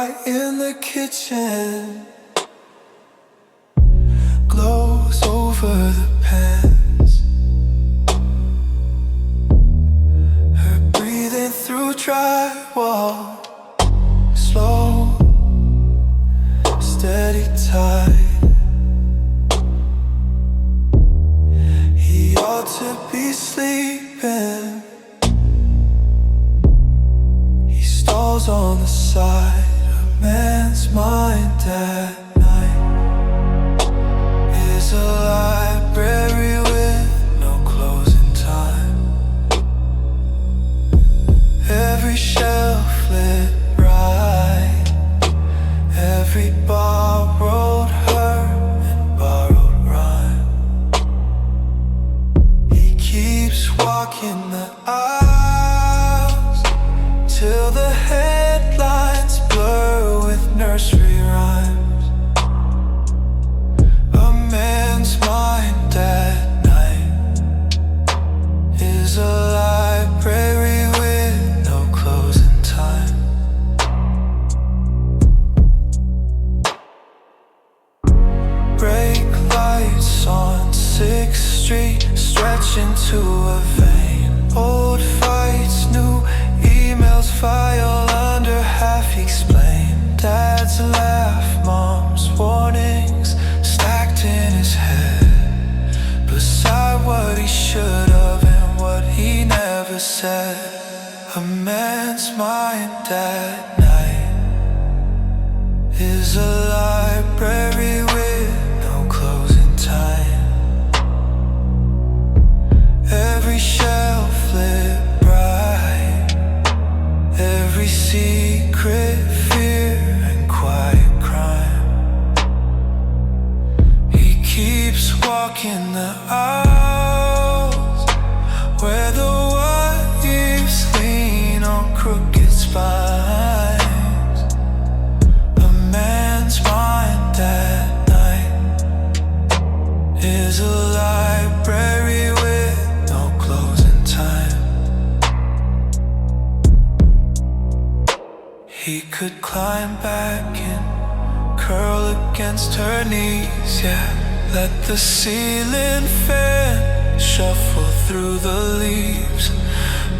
light in the kitchen glows over the pans. Her breathing through drywall, slow, steady tide. He ought to be sleeping. He stalls on the side. A man's mind at night is a library with no closing time. Every shelf lit bright, every borrowed her and borrowed rhyme. He keeps walking the aisles till the headlines blur with nursery rhymes. A man's mind at night is a library with no closing time. Brake lights on 6th Street stretch into a vein. Old fights, new emails file under half explained. Dad's laugh, mom's warnings stacked in his head, beside what he should have and what he never said. A man's mind at night is a library with no closing time. Every shelf lit bright, every secret fear and quiet crime. He keeps walking the aisles where the waves lean on crooked spines. A man's mind at night is a library with no closing time. He could climb back and curl against her knees, yeah. Let the ceiling fan shuffle through the leaves.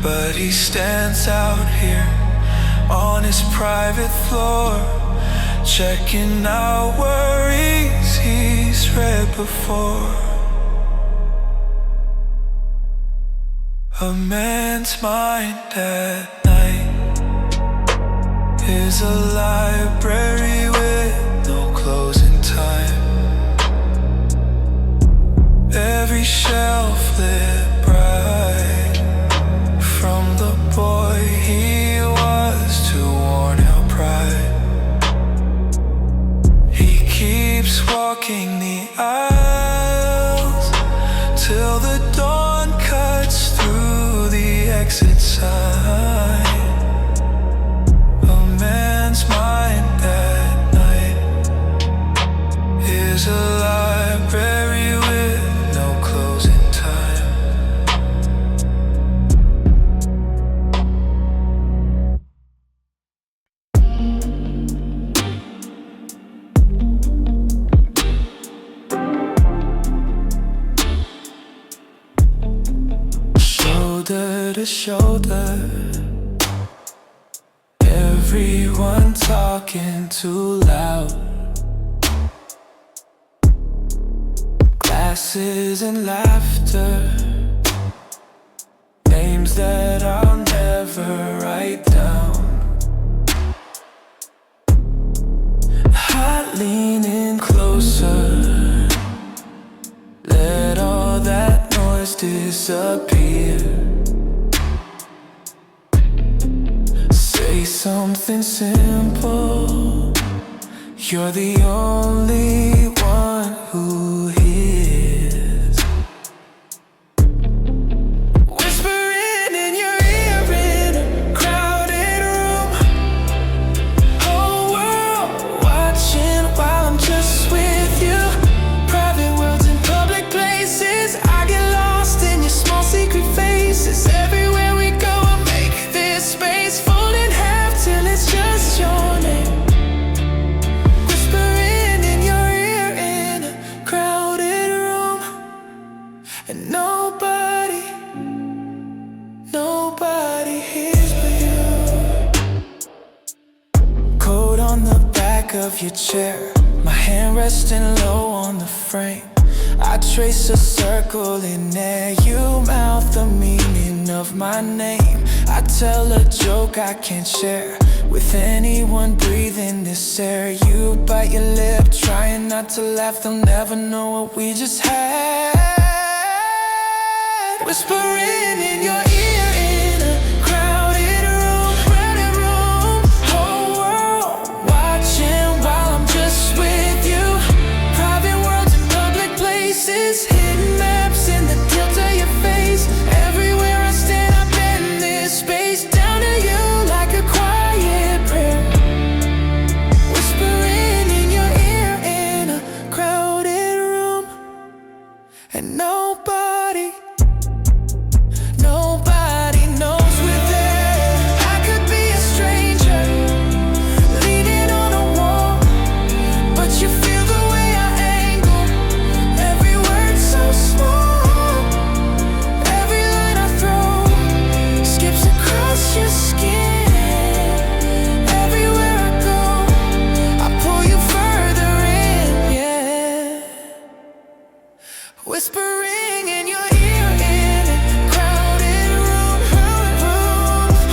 But he stands out here on his private floor, checking out worries he's read before. A man's mind at night is a library with no closing time. Every shelf lit bright, from the boy he was to worn out pride. He keeps walking the aisles till the dawn cuts through the exit sign. A man's mind at night is a library with no closing time. Shoulder to shoulder, everyone talking too loud. Glasses and laughter, names that I'll never write down. Heart leaning closer, let all that noise disappear. Say something simple, you're the only one who hears. Whispering in your ear in a crowded room, whole world watching while I'm just with you. Private worlds in public places, I get lost in your small secret faces. Everywhere we go, I make this space, fold in half till it's just your name. of your chair, my hand resting low on the frame. I trace a circle in there, you mouth the meaning of my name. I tell a joke I can't share with anyone breathing this air. You bite your lip, trying not to laugh, they'll never know what we just had. Whispering in your ear in a crowded room, whole world watching while I'm just with you. Private worlds in public places, hidden maps in the tilt of your face. Everywhere I stand, I bend this space down to you like a quiet prayer. Whispering in your ear in a crowded room, and nobody knows we're there. I could be a stranger, leaning on a wall, but you feel the way I angle. Every word so small, every line I throw skips across your skin. Everywhere I go, I pull you further in, yeah. Whispering in your ear in a crowded room,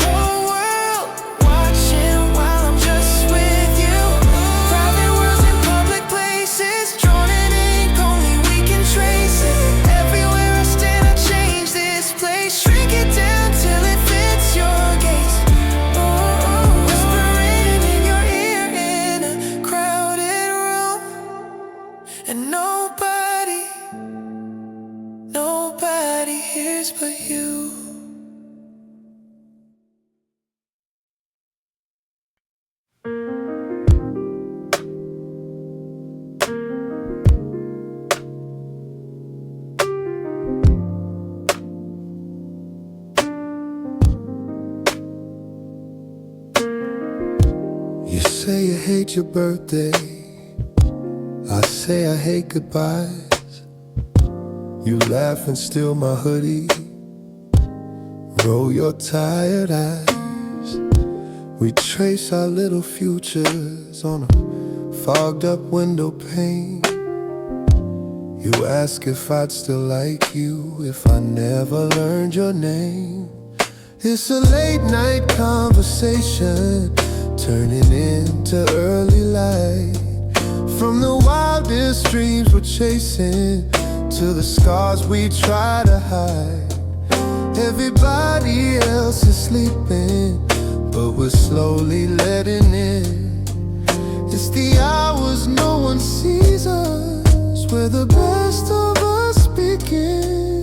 whole world watching while I'm just with you. Private worlds in public places, drawn in ink, only we can trace it. Everywhere I stand, I change this place, shrink it down till it fits your gaze. Whispering in your ear in a crowded room, and nobody hears but you. You say you hate your birthday, I say I hate goodbyes. You laugh and steal my hoodie, roll your tired eyes. We trace our little futures on a fogged up window pane. You ask if I'd still like you if I never learned your name. It's a late night conversation turning into early light. From the wildest dreams we're chasing to the scars we try to hide. Everybody else is sleeping, but we're slowly letting in. It's the hours no one sees us, where the best of us begin.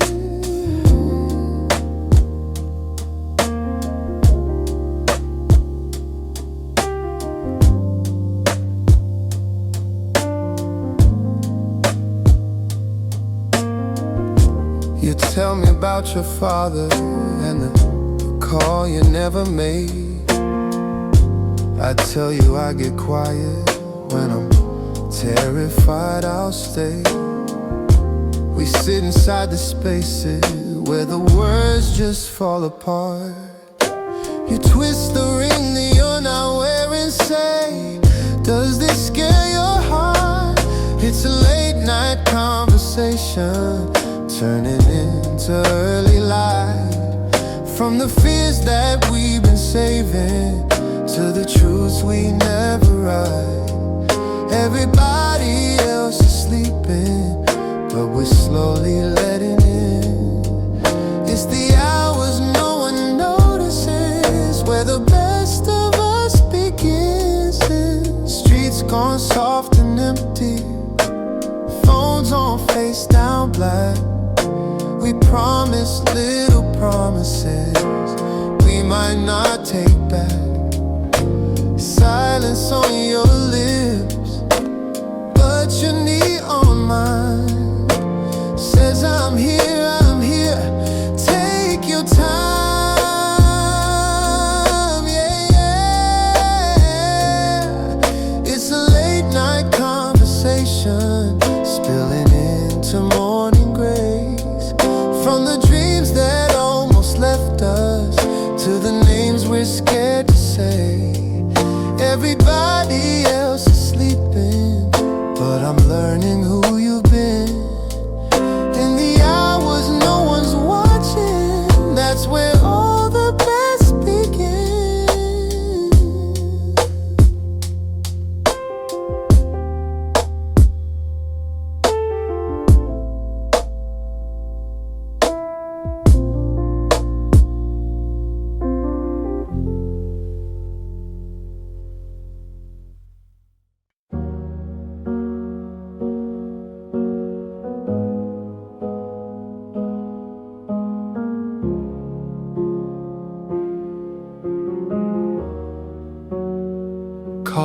You tell me about your father and the call you never made. I tell you I get quiet when I'm terrified I'll stay. We sit inside the spaces where the words just fall apart. You twist the ring that you're not wearing, say, does this scare your heart? It's a late night conversation turning into early light. From the fears that we've been saving to the truths we never write. Everybody else is sleeping, but we're slowly letting in. It's the hours no one notices, where the best of us begins. Streets gone soft and empty, phones on face down black. We promised little promises we might not take back. Silence on your lips, but your neon mind says I'm here, I'm here. Take your time, yeah, yeah. It's a late night conversation spilling into morning grace. From the dreams that almost left us to the names we're scared to say. Everybody else is sleeping,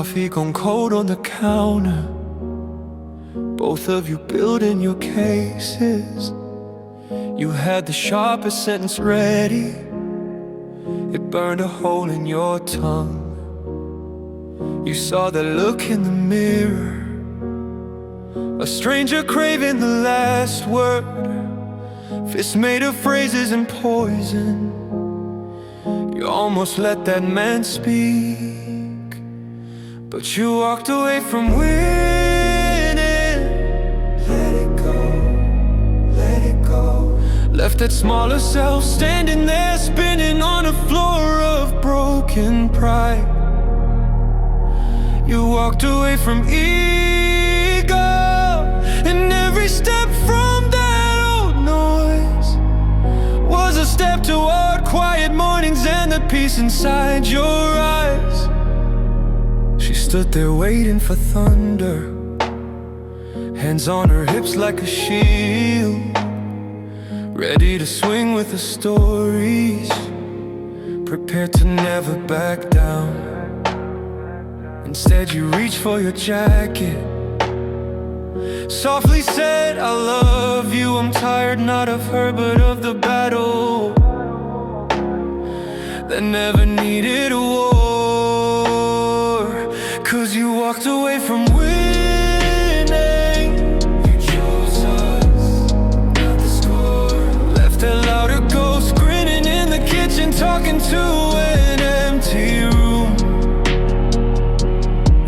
Coffee gone cold on the counter. Both of you building your cases. You had the sharpest sentence ready. It burned a hole in your tongue. You saw that look in the mirror, a stranger craving the last word. Fists made of phrases and poison. You almost let that man speak, but you walked away from winning. Let it go, let it go. Left that smaller self standing there, spinning on a floor of broken pride. You walked away from ego, and every step from that old noise was a step toward quiet mornings and the peace inside your eyes. She stood there waiting for thunder, hands on her hips like a shield, ready to swing with the stories, prepared to never back down. Instead you reached for your jacket, softly said, I love you. I'm tired not of her but of the battle that never needed a war. 'Cause you walked away from winning. You chose us, not the score. Left that louder ghost grinning in the kitchen, talking to an empty room.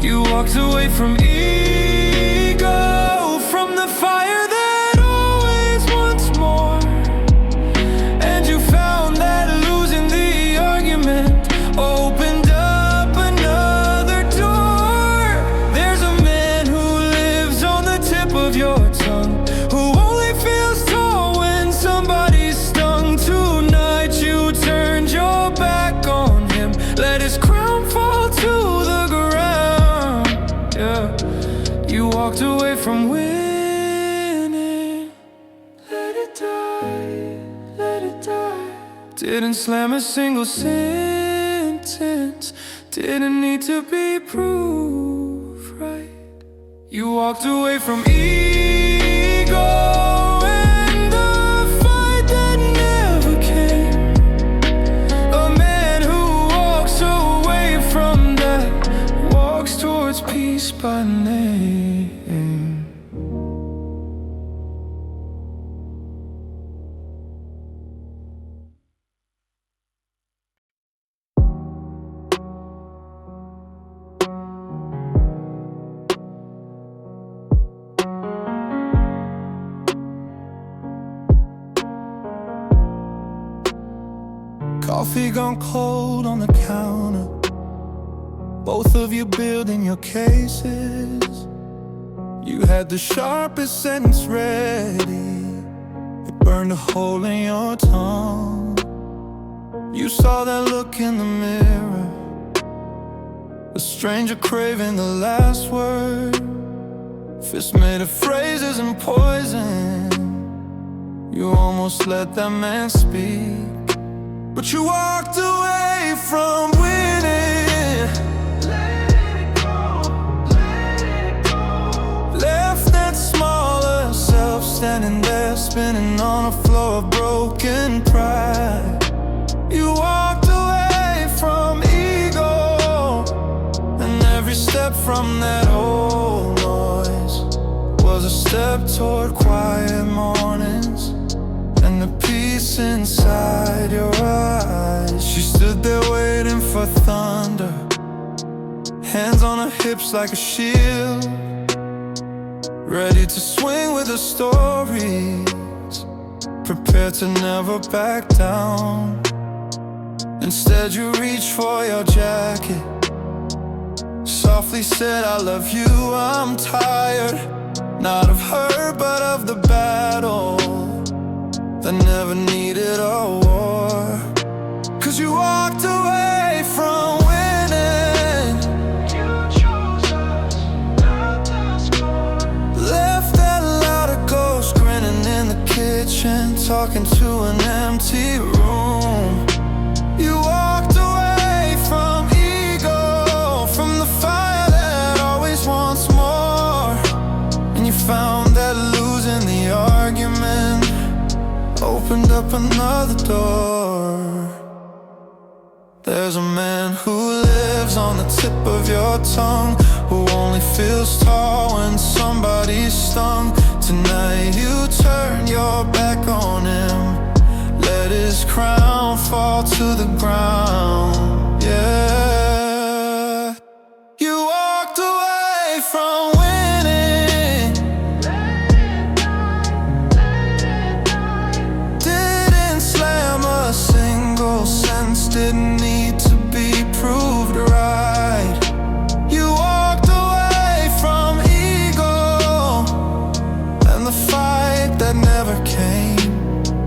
You walked away from ego, from the fire that always wants more. And you found that losing the argument opened up another door. There's a man who lives on the tip of your tongue, who only feels tall when somebody's stung. Tonight you turned your back on him, let his crown fall to the ground. Yeah, you walked away from winning. Let it die, let it die. Didn't slam a single sentence, didn't need to be proved right. You walked away from ego and the fight that never came. A man who walks away from that walks towards peace by name. Coffee gone cold on the counter. Both of you building your cases. You had the sharpest sentence ready. It burned a hole in your tongue. You saw that look in the mirror, a stranger craving the last word. Fists made of phrases and poison. You almost let that man speak, but you walked away from winning. Let it go, let it go. Left that smaller self standing there, spinning on a floor of broken pride. You walked away from ego, and every step from that old noise was a step toward quiet mornings and the peace inside your eyes. She stood there waiting for thunder, hands on her hips like a shield, ready to swing with the stories, prepared to never back down. Instead you reached for your jacket, softly said, I love you. I'm tired not of her but of the battle that never needed a war. 'Cause you walked away from winning. You chose us, not the score. Left that louder ghost grinning in the kitchen, talking to an empty room. You walked away from ego, from the fire opened up another door. There's a man who lives on the tip of your tongue, who only feels tall when somebody's stung. Tonight you turn your back on him, let his crown fall to the ground. Yeah, you walked away from winning, didn't slam a single sentence, didn't need to be proved right. You walked away from ego and the fight that never came.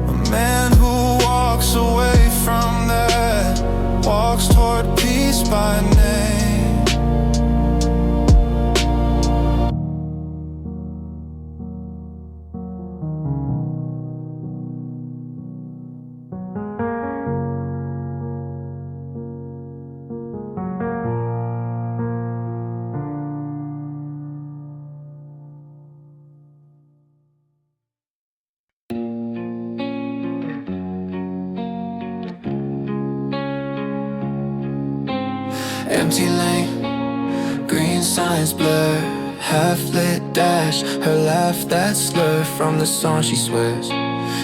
A man who walks away from that walks toward peace by name. Empty lane, green signs blur, half-lit dash, her laugh that slur from the song she swears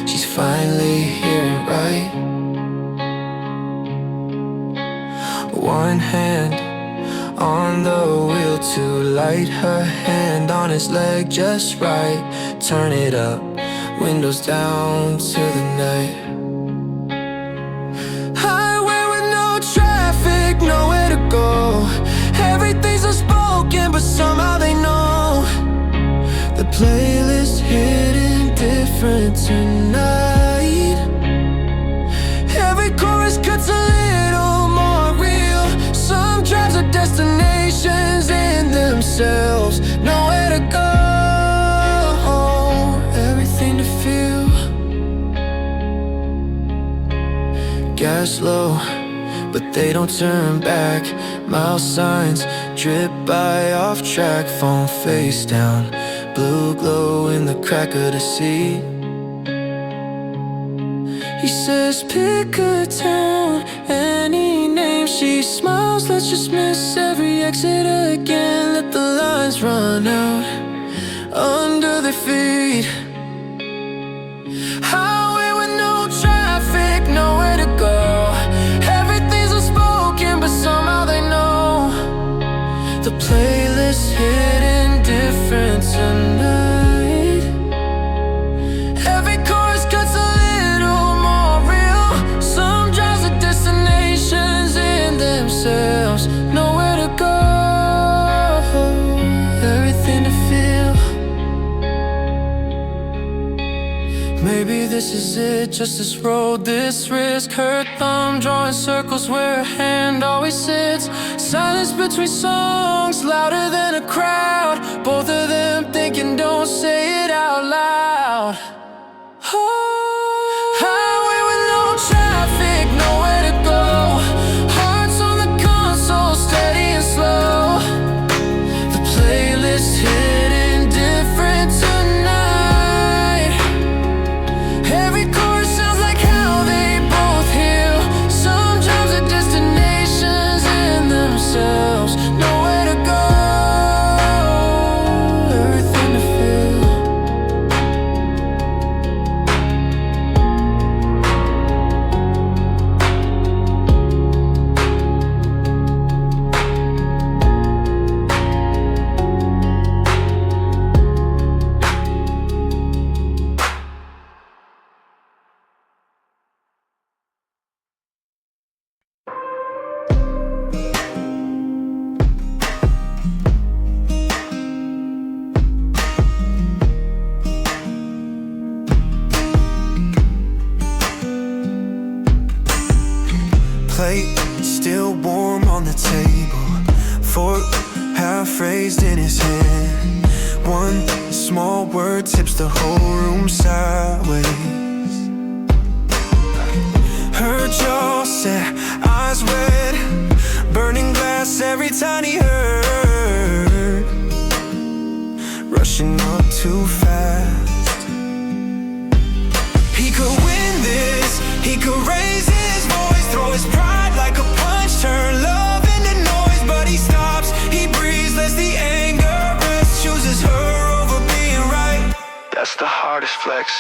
she's finally hearing right. One hand on the wheel to light, her hand on his leg just right. Turn it up, windows down to the night. Nowhere to go, everything's unspoken, but somehow they know. The playlist hitting different tonight. Every chorus cuts a little more real. Some drives are destinations in themselves. Nowhere to go, everything to feel. Gas low, but they don't turn back. Mile signs drip by off track. Phone face down, blue glow in the crack of the seat. He says pick a town, any name. She smiles, let's just miss every exit again. Let the lines run out under their feet. Highway with no traffic, nowhere to go. But somehow they know. The playlist hitting different tonight. Every chorus cuts a little more real. Some drives are destinations in themselves. Nowhere to go, everything to feel. Maybe this is it, just this road, this risk. Her thumb drawing circles where her hand always sits. Silence between songs, louder than a crowd. Both of them thinking, don't say it out loud. Highway with no traffic, nowhere to go. Hearts on the console, steady and slow. The playlist hitting different tonight. Every chorus sounds like how they both heal. Some drives are destinations in themselves. Nowhere to go, everything to feel. Plate still warm on the table, fork half raised in his hand. One small word tips the whole room sideways. Her jaw set, eyes wet, burning glass every time he heard. Rushing up too fast. He could win could raise his voice, throw his pride like a punch, turn love into noise, but he stops, he breathes, lets the anger rest, chooses her over being right. That's the hardest flex.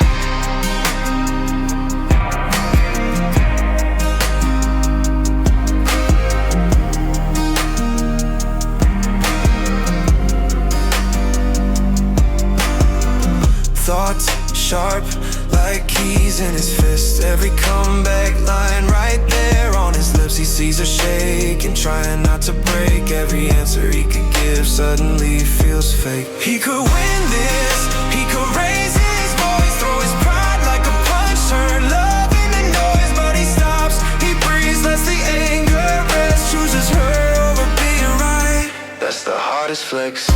Thoughts sharp like keys in his fist. Every comeback line right there on his lips. He sees her shaking, trying not to break. Every answer he could give suddenly feels fake. He could win this, he could raise his voice, throw his pride like a punch, turn love into noise, but he stops, he breathes, lets the anger rest, chooses her over being right. That's the hardest flex.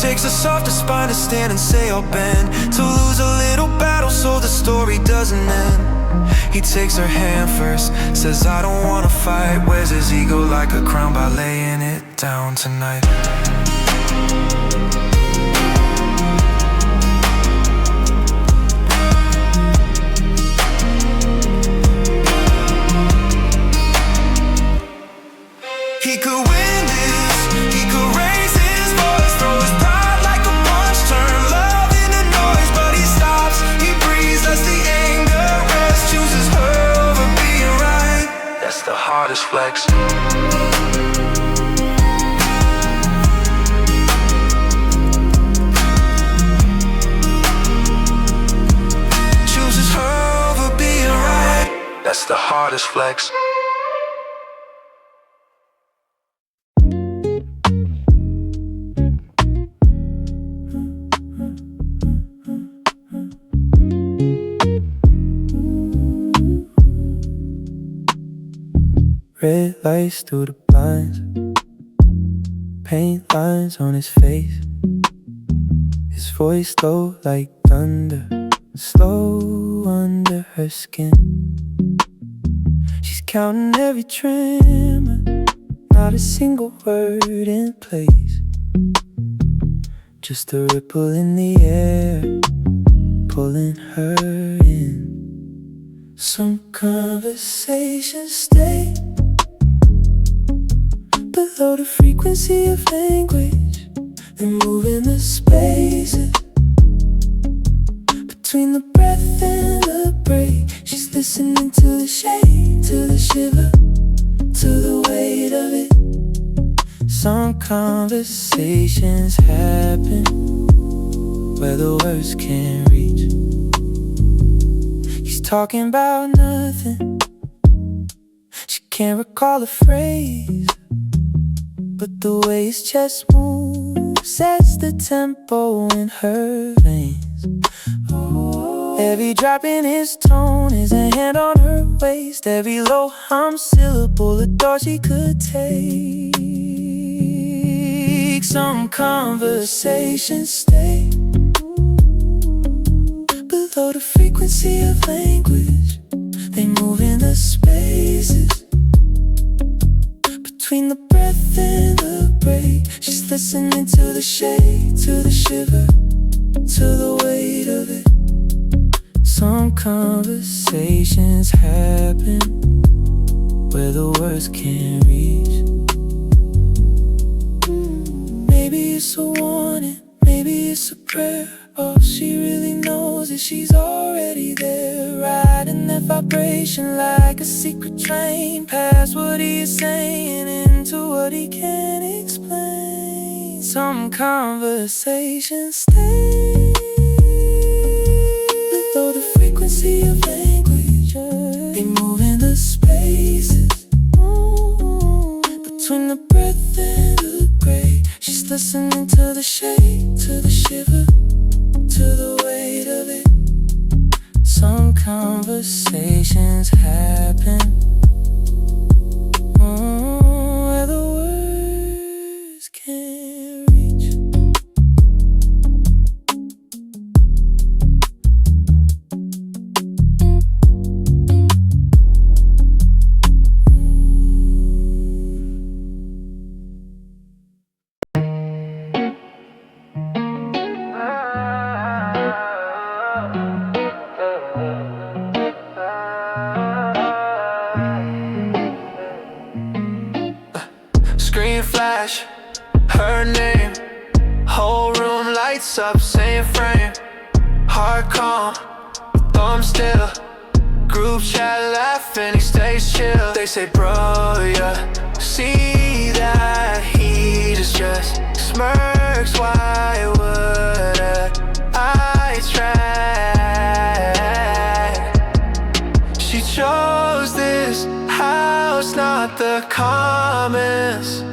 Takes a softer spine to stand and say I'll bend, to lose a little battle so the story doesn't end. He takes her hand first, says I don't wanna fight, wears his ego like a crown by laying it down tonight. He could win this, he could raise his voice, throw his pride like a punch, turn love into noise, but he stops, he breathes, lets the anger rest, chooses her over being right. That's the hardest flex. Chooses her over being right. That's the hardest flex. Red lights through the blinds, paint lines on his face. His voice low like thunder, slow under her skin. She's counting every tremor, not a single word in place. Just a ripple in the air, pulling her in. Some conversations stay below the frequency of language. They move in the spaces between the breath and the break. She's listening to the shake, to the shiver, to the weight of it. Some conversations happen where the words can't reach. He's talking about nothing, she can't recall a phrase, but the way his chest moves sets the tempo in her veins. Every drop in his tone is a hand on her waist. Every low hum syllable a thought she could take. Some conversations stay below the frequency of language. They move in the spaces between the breath and the break. She's listening to the shake, to the shiver, to the weight of it. Some conversations happen where the words can't reach. Maybe it's a warning, maybe it's a prayer. All she really knows is she's already there, riding that vibration like a secret train, past what he's saying into what he can't explain. Some conversations stay below the frequency of language. They move in the spaces between the breath and the gray. She's listening to the shake, to the shiver, to the weight of it. Some conversations happen where the words can't reach. What's up, same frame, heart calm, thumb still. Group chat laughing, he stays chill. They say, bro, yeah, see that he just smirks. Why would I try? She chose this house, not the comments.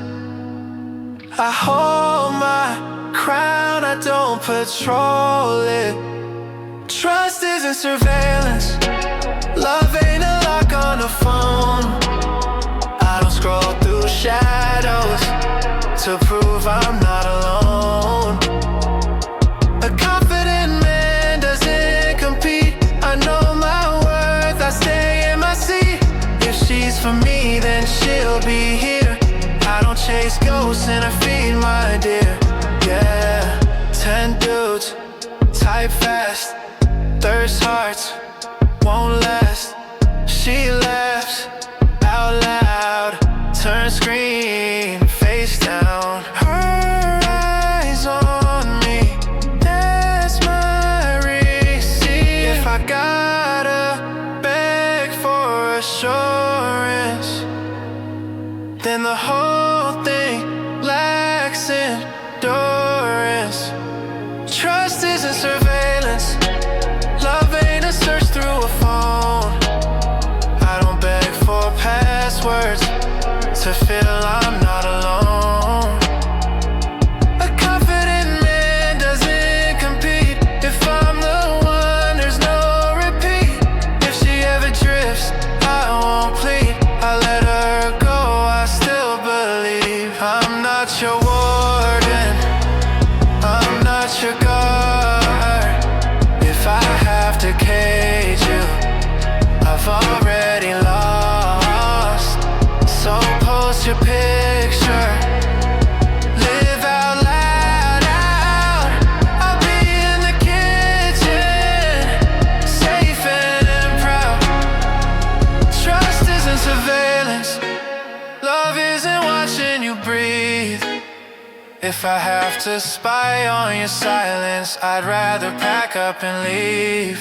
I hold my crown, I don't patrol it. Trust isn't surveillance. Love ain't a lock on the phone. I don't scroll through shadows to prove I'm not alone. A confident man doesn't compete. I know my worth, I stay in my seat. If she's for me, then she'll be here. I don't chase ghosts and I feed my deer. Yeah, 10 dudes, type fast, thirst hearts, won't last. She laughs out loud, turn screen, face down. Her eyes on me, that's my receipt. If I gotta beg for assurance, then the whole thing lacks endurance. Trust isn't surveillance. Love ain't a search through a phone. I don't beg for passwords to feel I'm not alone. A confident man doesn't compete. If I'm the one, there's no repeat. If she ever drifts, I won't plead. I let her go, I still believe. I'm not your warden, I'm not your guard. If I have to cage you, I've already lost. So post your picture, live out loud, out. I'll be in the kitchen, safe and proud. Trust isn't surveillance. Love isn't watching you breathe. If I have to spy on your silence, I'd rather pack up and leave.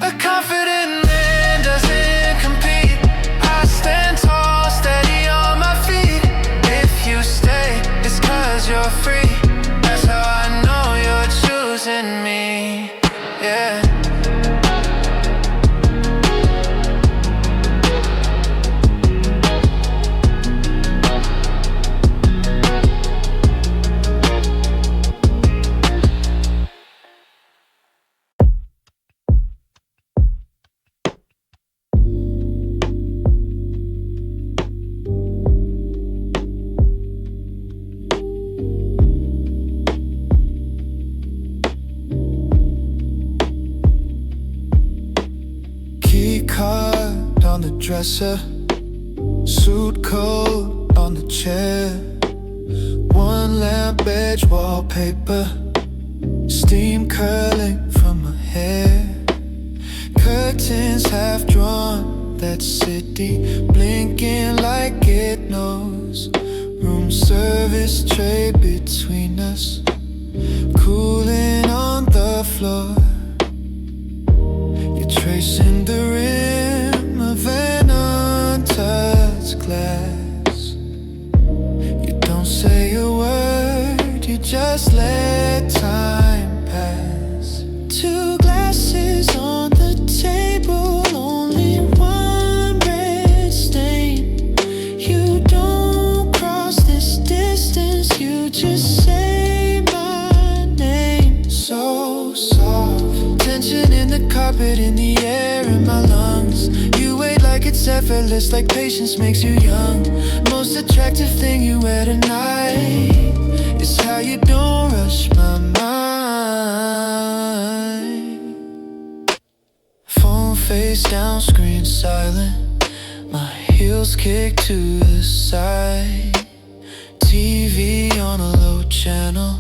A confident man doesn't compete. I stand tall, steady on my feet. If you stay, it's 'cause you're free. That's how I know you're choosing me, yeah. Card on the dresser, suit coat on the chair, one lamp edge wallpaper, steam curling from my hair, curtains half drawn, that city blinking like it knows, room service tray between us, cooling on the floor. Tracing the rim of an untouched glass. You don't say a word, you just let time pass. Two glasses on the table, only one red stain. You don't cross this distance, you just say my name. So soft, tension in the carpet, in the air, in my lungs. You wait like it's effortless, like patience makes you young. Most attractive thing you wear tonight is how you don't rush my mind. Phone face down, screen silent, my heels kick to the side. TV on a low channel,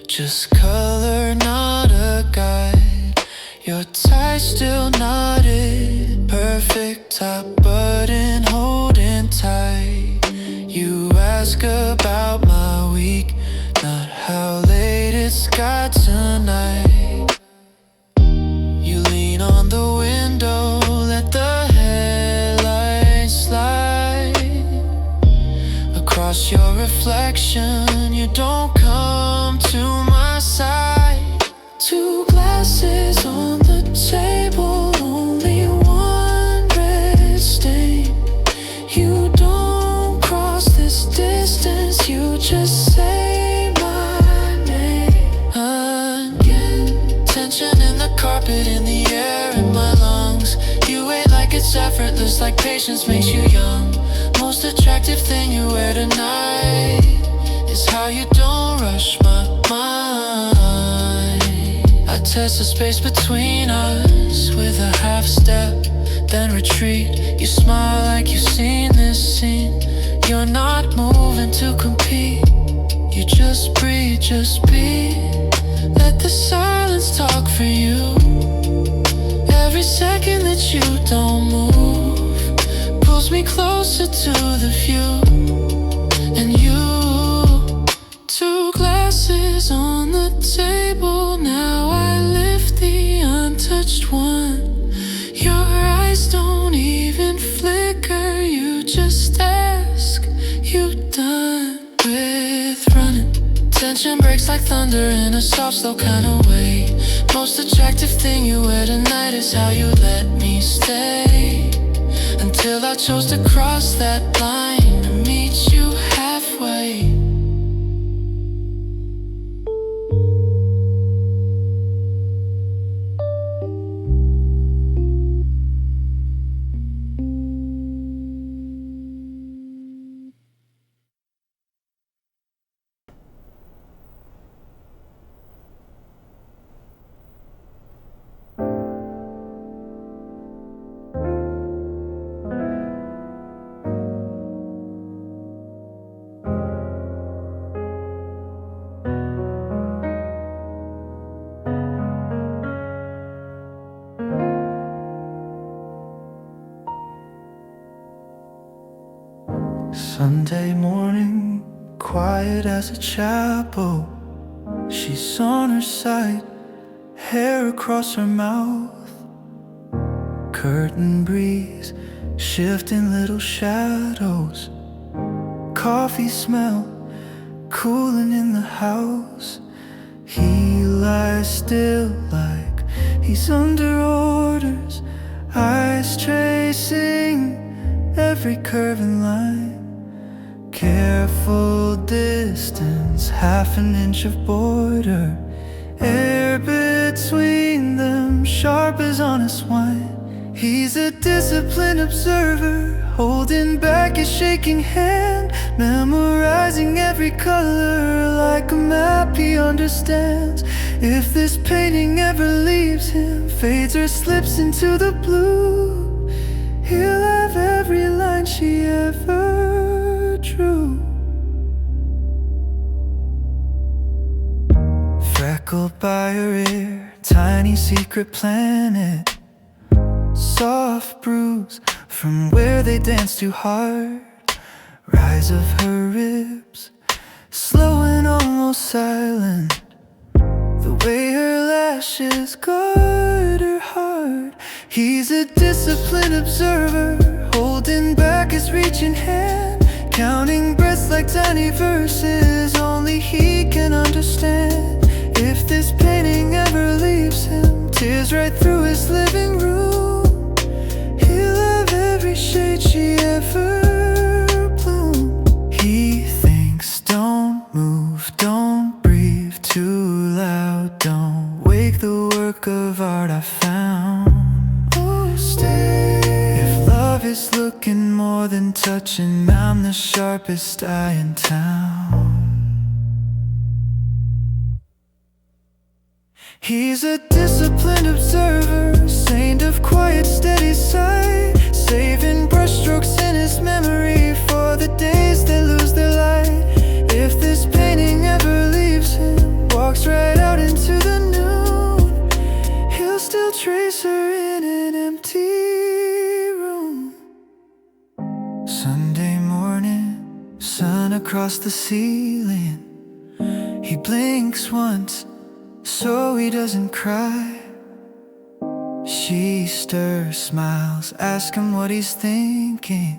just color, not a guide. Your tie still knotted, perfect top button holding tight. You ask about my week, not how late it's It's effortless like patience makes you young. Most attractive thing you wear tonight is how you don't rush my mind. I test the space between us with a half step, then retreat. You smile like you've seen this scene. You're not moving to compete. You just breathe, just be. Let the silence talk for you. Every second that you don't move pulls me closer to the view. And you, two glasses on the table. Now I lift the untouched one. Your eyes don't even flicker. You just ask, you done with running? Tension breaks like thunder in a soft, slow kind of way. Most attractive thing you wear tonight is how you let me stay. Until I chose to cross that line and meet you halfway. Sunday morning, quiet as a chapel. She's on her side, hair across her mouth. Curtain breeze, shifting little shadows. Coffee smell, cooling in the house. He lies still like he's under orders. Eyes tracing every curving line. Careful distance, half an inch of border. Air between them, sharp as honest wine. He's a disciplined observer, holding back his shaking hand. Memorizing every color like a map he understands. If this painting ever leaves him, fades or slips into the blue, he'll have every line she ever drew. Freckled by her ear, tiny secret planet. Soft bruise from where they dance too hard. Rise of her ribs, slow and almost silent. The way her lashes guard her heart. He's a disciplined observer, holding back his reaching hand. Counting breaths like tiny verses only he can understand. If this painting ever leaves him, tears right through his living room, he'll have every shade she ever bloomed. He thinks, don't move, don't breathe too loud, don't wake the work of art I found. Oh, stay. If love is looking more than touching, I'm the sharpest eye in town. He's a disciplined observer, saint of quiet, steady sight, saving brushstrokes in his memory for the days that lose their light. If this painting ever leaves him, walks right out into the noon, he'll still trace her in an empty room. Sunday morning, sun across the ceiling. He blinks once so he doesn't cry. She stirs, smiles, asks him what he's thinking.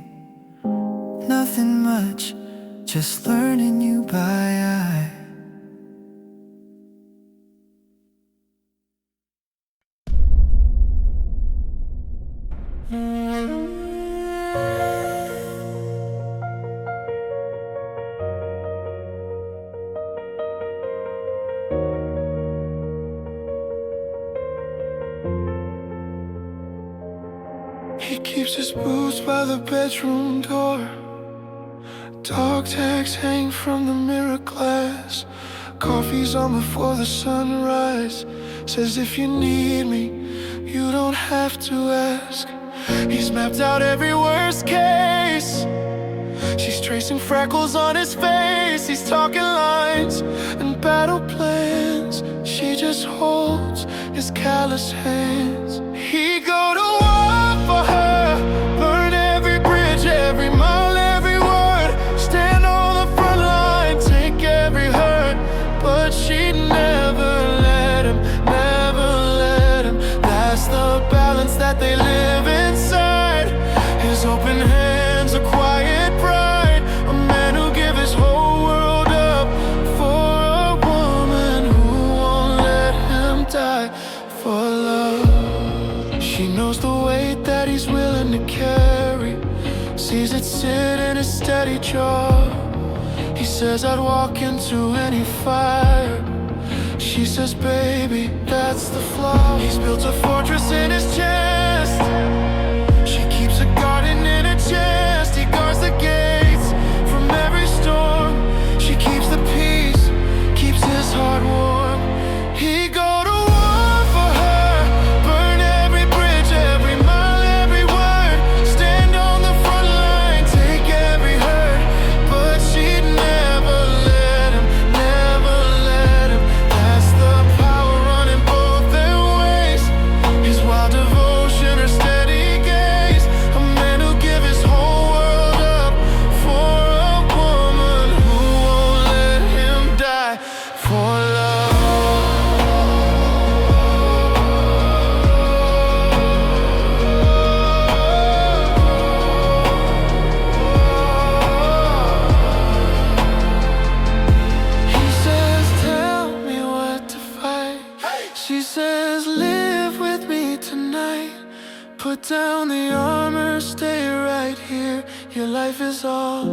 Nothing much, just learning you by eye. He keeps his boots by the bedroom door. Dog tags hang from the mirror glass. Coffee's on before the sunrise. Says if you need me, you don't have to ask. He's mapped out every worst case. She's tracing freckles on his face. He's talking lines and battle plans. She just holds his callous hands. He go to war for her, burn every bridge, every mile, every word. Stand on the front line, take every hurt. But she'd never let him, never let him. That's the balance that they live inside. His open hands, a quiet pride. A man who gave his whole world up for a woman who won't let him die for love. She knows the weight that he's willing to carry, sees it sit in his steady jaw. He says I'd walk into any fire. She says, baby, that's the flaw. He's built a fortress in his chest. She keeps a garden in her chest. He guards the gates from every storm. She keeps the peace, keeps his heart warm. He go to war for her, burn every bridge, every mile, every word. Stand on the front line, take every hurt. But she'd never let him, never let him. That's the power running both their ways. His wild devotion, her steady gaze. A man who give his whole world up for a woman who won't let him die for love. He says, tell me what to fight. She says, live with me tonight. Put down the armor, stay right here. Your life is all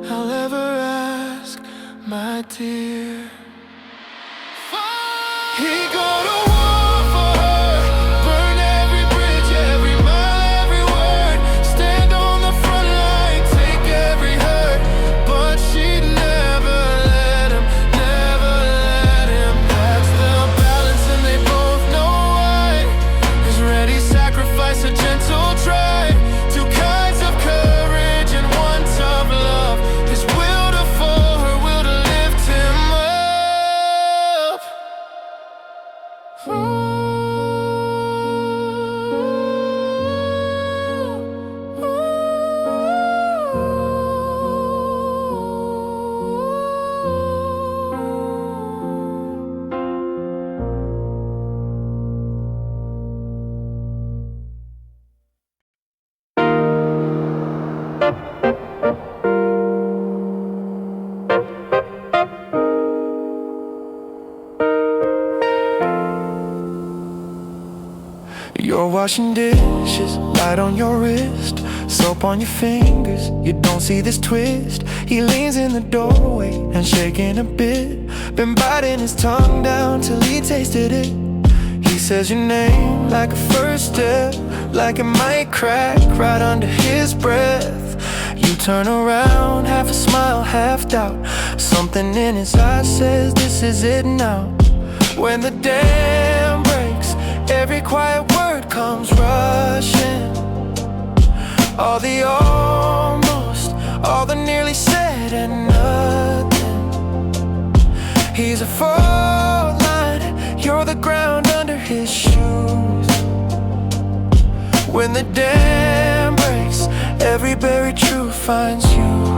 I'll ever ask, my dear. He go to war for her, burn every bridge, every mile, every word. Stand on the front line, take every hurt. But she'd never let him, never let him. That's the balance and they both know why. His ready sacrifice, a gentle tribe. Two kinds of courage and one tough love. His will to fall, her will to lift him up. You're washing dishes, light on your wrist, soap on your fingers, you don't see this twist. He leans in the doorway and shaking a bit, been biting his tongue down till he tasted it. He says your name like a first step, like it might crack right under his breath. You turn around, half a smile, half doubt. Something in his eyes says this is it now. When the dam breaks, every quiet word comes rushing. All the almost, all the nearly said and nothing. He's a fault line, you're the ground under his shoes. When the dam breaks, every buried truth finds you.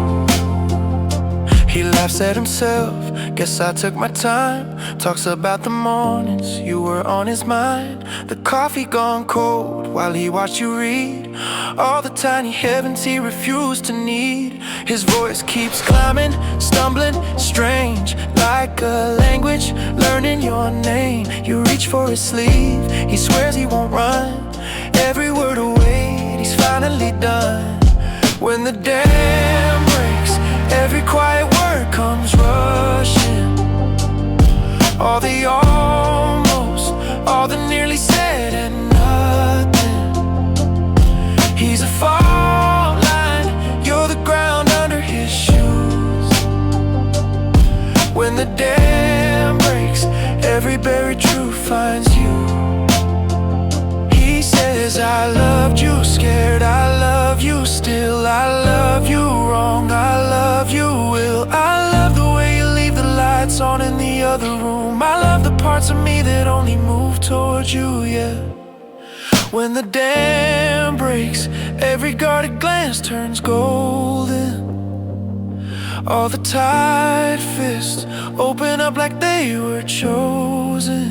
He laughs at himself, guess I took my time. Talks about the mornings you were on his mind. The coffee gone cold while he watched you read all the tiny heavens he refused to need. His voice keeps climbing, stumbling, strange, like a language, learning your name. You reach for his sleeve, he swears he won't run. Every word a weight, he's finally done. When the dam breaks, every quiet word comes rushing. All the almost, all the nearly said and nothing. He's a fault line, you're the ground under his shoes. When the dam breaks, every buried truth finds you. He says, I loved you scared, I love you still, I love you wrong, I love you will. I love the way you leave the lights on in the other room. I love the parts of me that only move towards you, yeah. When the dam breaks, every guarded glance turns golden. All the tight fists open up like they were chosen.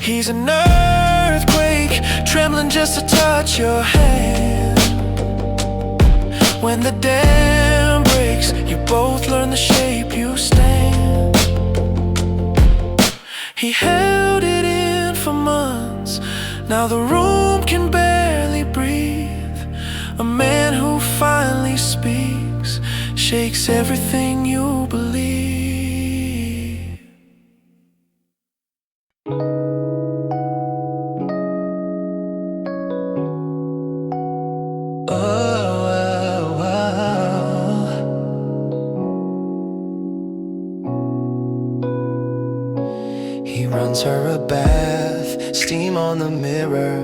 He's an earthquake, trembling just to touch your hand. When the dam breaks, you both learn the shape you stand. He held it in for months, now the room can barely breathe. A man who finally speaks shakes everything you believe. He runs her a bath, steam on the mirror,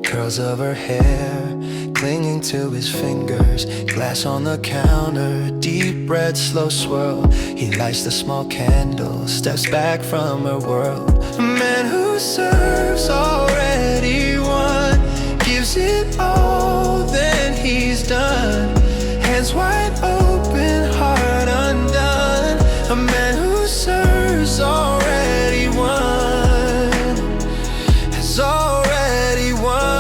curls of her hair clinging to his fingers, glass on the counter, deep red slow swirl. He lights the small candle, steps back from her world. A man who serves already won, gives it all, then he's done. Hands wide open, heart undone. A man who serves already won, has already won.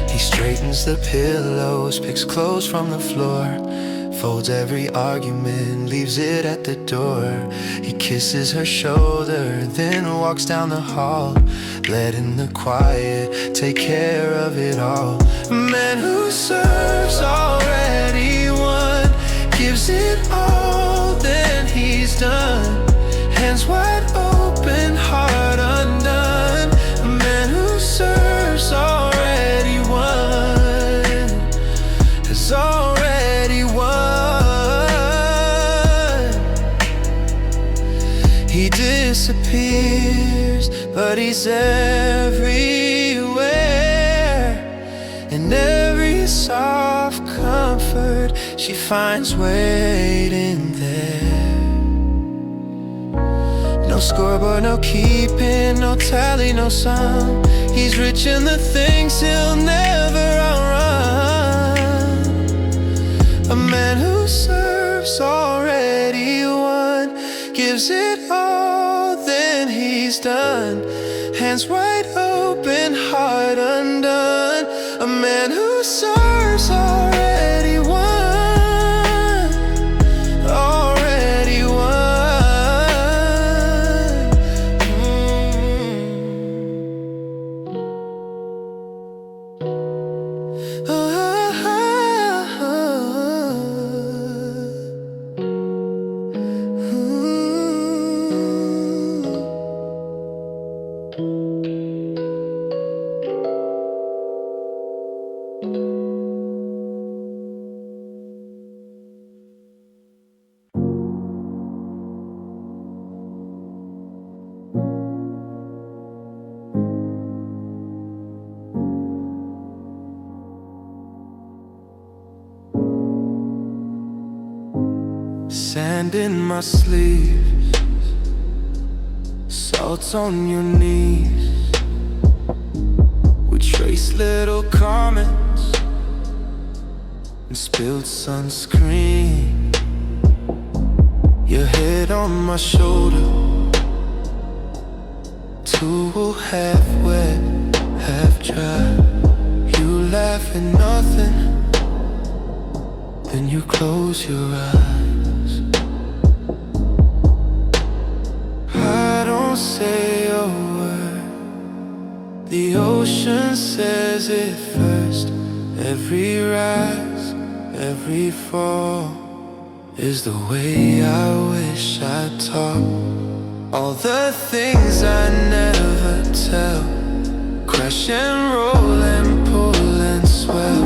He straightens the pillows, picks clothes from the floor, folds every argument, leaves it at the door. He kisses her shoulder, then walks down the hall, letting the quiet take care of it all. A man who serves already won, gives it all, then he's done. Hands wide open, heart undone. A man who serves already won, has already won. He disappears, but he's everywhere. In every soft comfort she finds waiting there. No scoreboard, no keeping, no tally, no sum. He's rich in the things he'll never outrun. A man who serves already won, gives it all, then he's done. Hands wide open, heart undone. A man who serves already won, already won. Sand in my sleeves, salt on your knees. We trace little comments and spilled sunscreen. Your head on my shoulder, too half wet, half dry. You laugh at nothing, then you close your eyes. I don't say a word, the ocean says it first. Every rise, every fall is the way I wish I'd talk. All the things I never tell, Crash and roll and pull and swell.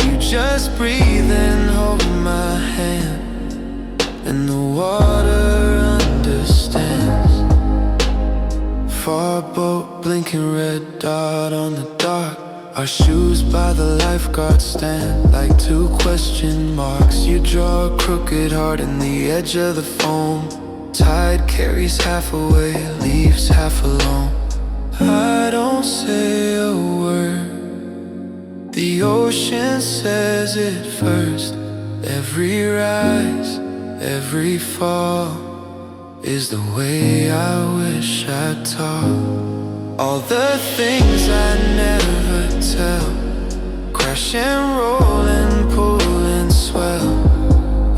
You just breathe and hold my hand, and the water understands. Far boat, blinking red dot on the dock. Our shoes by the lifeguard stand like two question marks. You draw a crooked heart in the edge of the foam. Tide carries half away, leaves half alone. I don't say a word, the ocean says it first. Every rise, every fall is the way I wish I'd talk. All the things I never tell, crash and roll and pull and swell.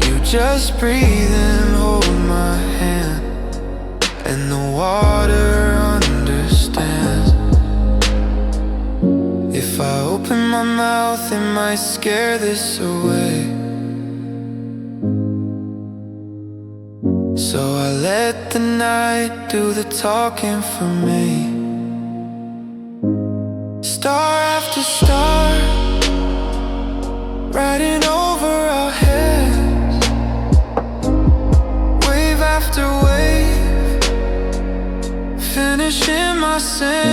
You just breathe and hold my hand, and the water understands. If I open my mouth, it might scare this away. So I let the night do the talking for me. Star after star, riding over our heads. Wave after wave, finishing my sentences.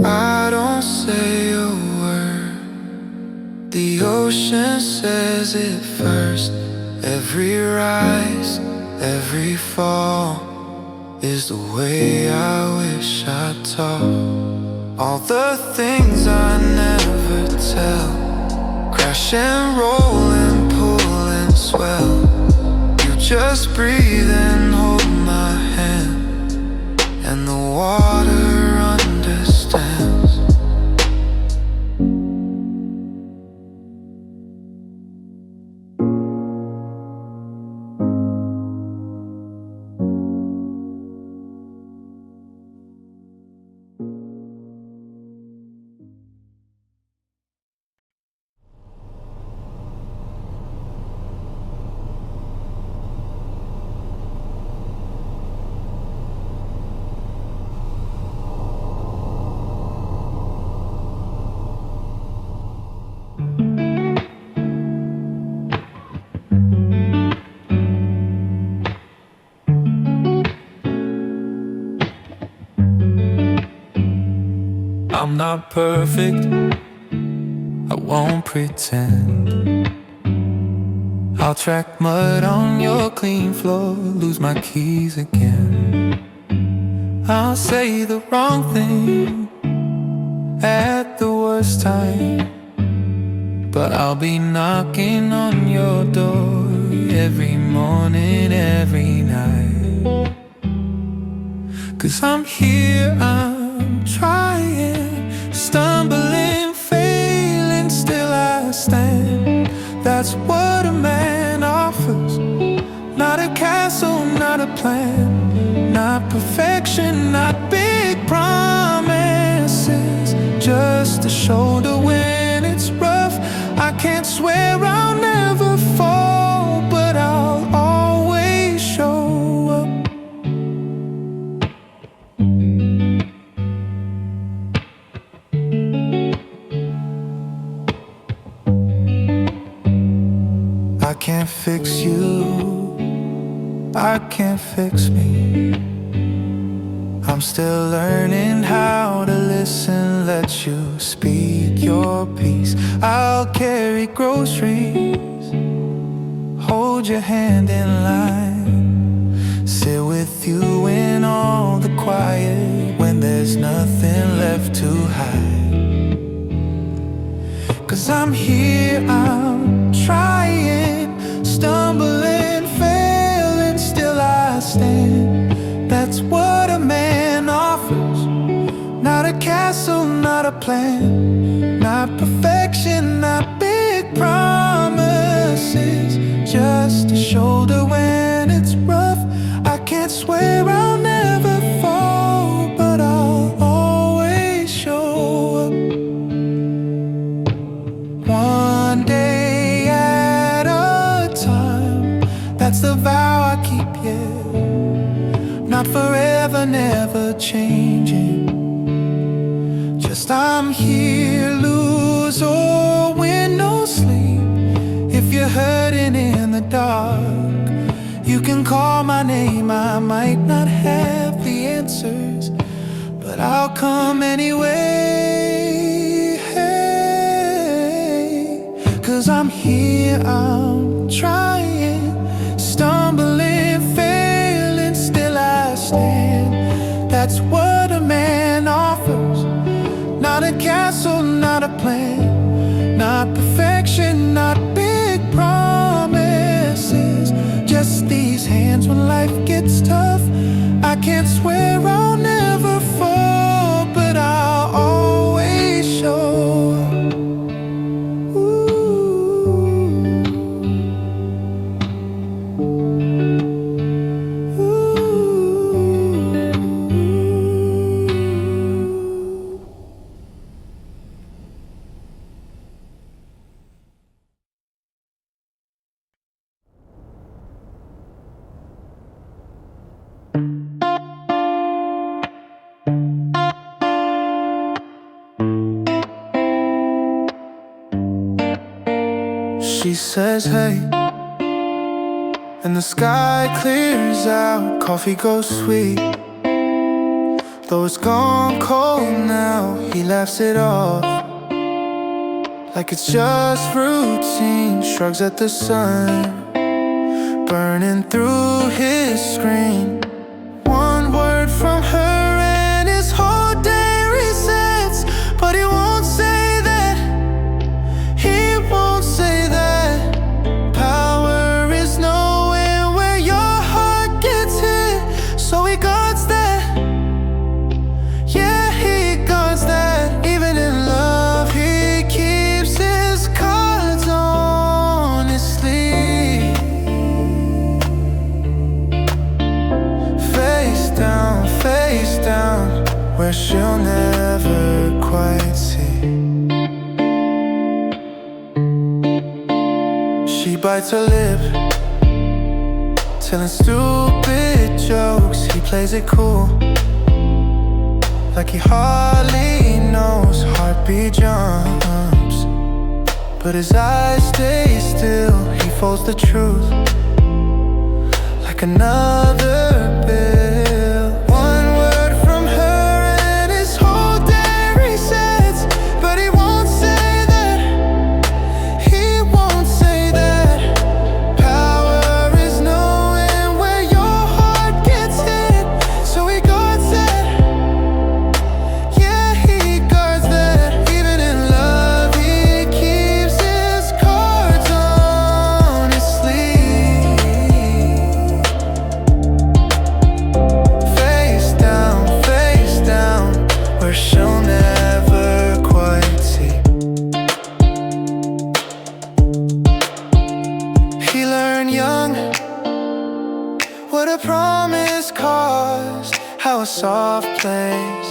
I don't say a word, the ocean says it first. Every rise, every fall is the way I wish I'd talk. All the things I never tell, crash and roll and pull and swell. You just breathe and hold my hand, and the water understands. I'm not perfect, I won't pretend. I'll track mud on your clean floor, lose my keys again. I'll say the wrong thing at the worst time, but I'll be knocking on your door every morning, every night. 'Cause I'm here, I'm trying, stumbling, failing, still I stand. That's what a man offers. Not a castle, not a plan, not perfection, not big promises, just a shoulder when it's rough. I can't swear I'll never fall, but I'll always show up. I can't fix you, I can't fix me. I'm still learning how to listen, let you speak your piece. I'll carry groceries, hold your hand in line, sit with you in all the quiet when there's nothing left to hide. 'Cause I'm here, I'm trying, stumbling, failing, still I stand. That's what a man offers. Not a castle, not a plan, not perfection, not big promises, just a shoulder when it's rough. I can't swear I'll never fall, but I'll always show up. One day at a time, that's the vow I keep, yeah. Not forever, never changing. Just I'm here, lose or win, no sleep. If you're hurting in the dark, you can call my name. I might not have the answers, but I'll come anyway. Hey, 'cause I'm here, I'm trying, stumbling, failing, still I stand. That's what a man offers. Not a castle, not a plan, not perfection, not big promises. Just these hands when life gets tough. I can't swear I'll never fall, but I'll always show up. She says hey, and the sky clears out, coffee goes sweet. Though it's gone cold now, he laughs it off like it's just routine. Shrugs at the sun burning through his screen. One word from her and his whole day resets. But he won't say that, he won't say that. Power is knowing where your heart gets hit, so he guards that. Yeah, he guards that. Even in love, he keeps his cards on his sleeve. Face down, where she'll never quite see. She bites her lip, telling stupid jokes. He plays it cool, like he hardly knows. Heartbeat jumps, but his eyes stay still. He folds the truth like another bill. One word from her and his whole day resets. But he won't say that, he won't say that. Power is knowing where your heart gets hit, so he guards that. Yeah, he guards that. Even in love, he keeps his cards on his sleeve. Face down, where she'll never quite see. He learned young what a promise costs, how a soft place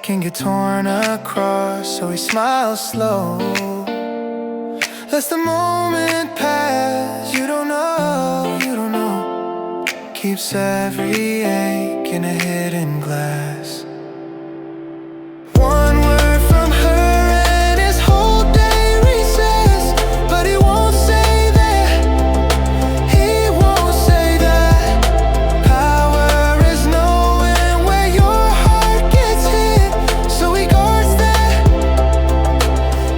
can get torn across. So he smiles slow, lets the moment pass. You don't know, you don't know. Keeps every ache in a hidden glass. One word from her and his whole day resets. But he won't say that, he won't say that. Power is knowing where your heart gets hit, so he guards that.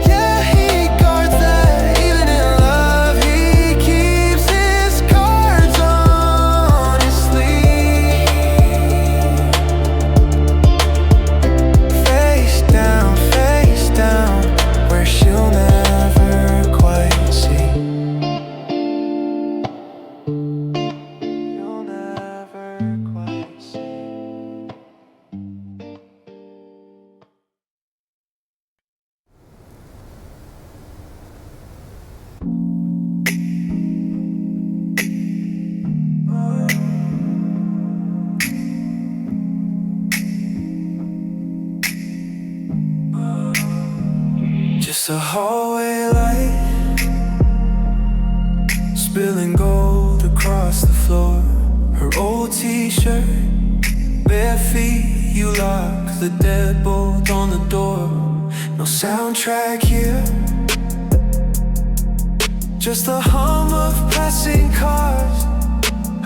Yeah, he guards that. Even in love, he keeps his cards on his sleeve. Face down, where she'll never quite see. You'll never quite see. Just a hallway light, spilling gold across the floor. Her old t-shirt You lock the deadbolt on the door. No soundtrack here, just the hum of passing cars.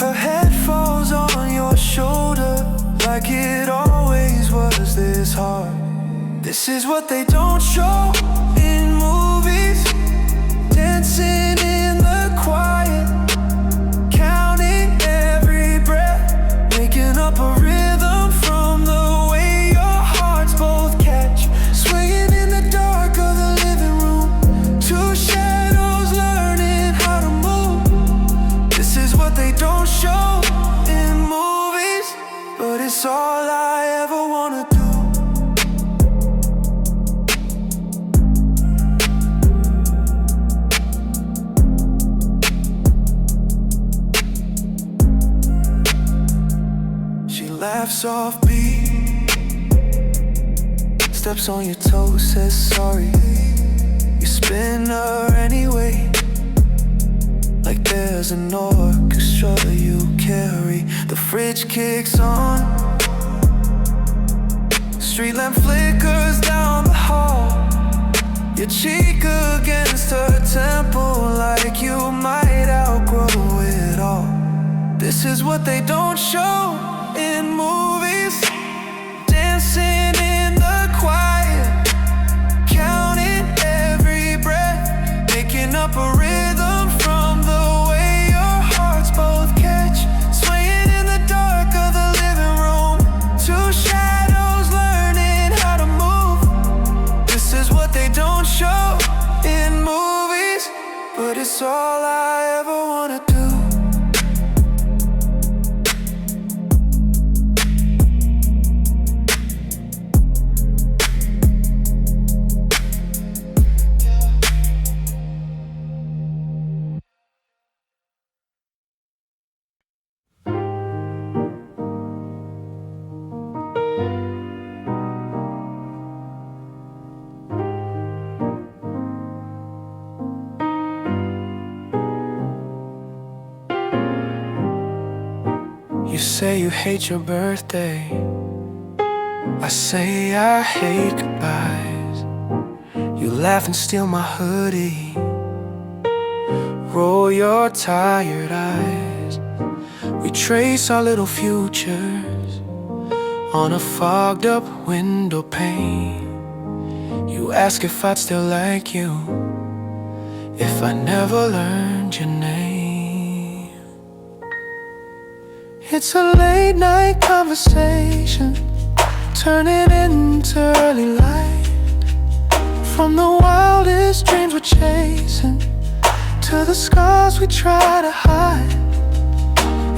Her head falls on your shoulder, like it always was this hard. This is what they don't show in movies. Dancing in the quiet, counting every breath, making up a rhythm from the way your hearts both catch. Swaying in the dark of the living room, two shadows learning how to move. This is what they don't show in movies, but it's all I ever wanna do. Laughs offbeat, steps on your toes, says sorry. You spin her anyway, like there's an orchestra you carry. The fridge kicks on, street lamp flickers down the hall. Your cheek against her temple, like you might outgrow it all. This is what they don't show in movies. Dancing in the quiet, counting every breath, making up a rhythm from the way your hearts both catch. Swaying in the dark of the living room, two shadows learning how to move. This is what they don't show in movies, but it's all I ever wanna do. You say you hate your birthday, I say I hate goodbyes. You laugh and steal my hoodie, roll your tired eyes. We trace our little futures on a fogged up window pane. You ask if I'd still like you if I never learned your name. It's a late night conversation, turning into early light. From the wildest dreams we're chasing to the scars we try to hide.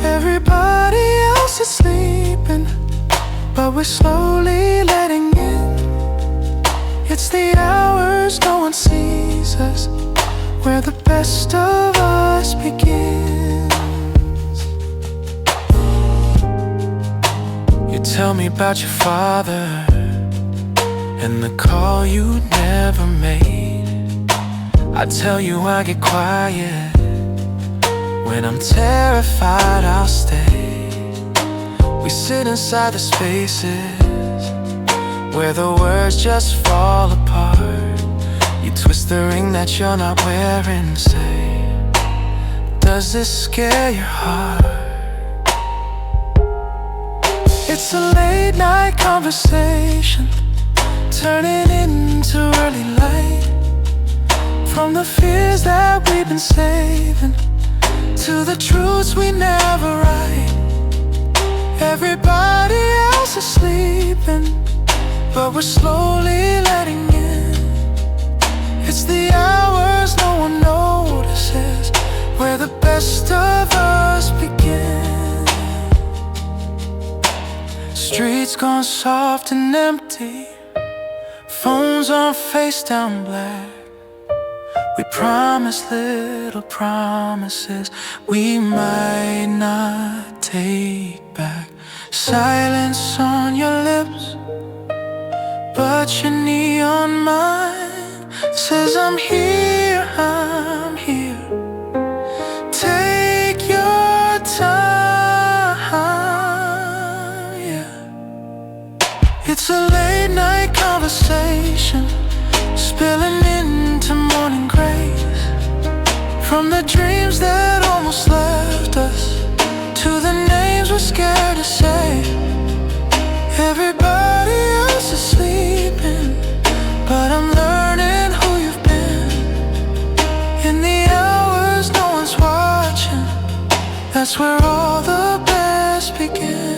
Everybody else is sleeping, but we're slowly letting in. It's the hours no one sees us, where the best of us begins. You tell me about your father and the call you never made. I tell you I get quiet when I'm terrified I'll stay. We sit inside the spaces where the words just fall apart. You twist the ring that you're not wearing, say, does this scare your heart? It's a late night conversation, turning into early light. From the fears that we've been saving to the truths we never write. Everybody else is sleeping, but we're slowly letting in. It's the hours no one notices, where the best of us begin. Streets gone soft and empty, phones on face down black. We promise little promises we might not take back. Silence on your lips, but your neon mind says I'm here, I'm here. Take your time, yeah. It's a late night conversation, spilling into morning grace. From the dreams that almost left us, to the names we're scared to say. Everybody else is sleeping, but I'm learning who you've been. In the hours no one's watching, that's where all the best begins.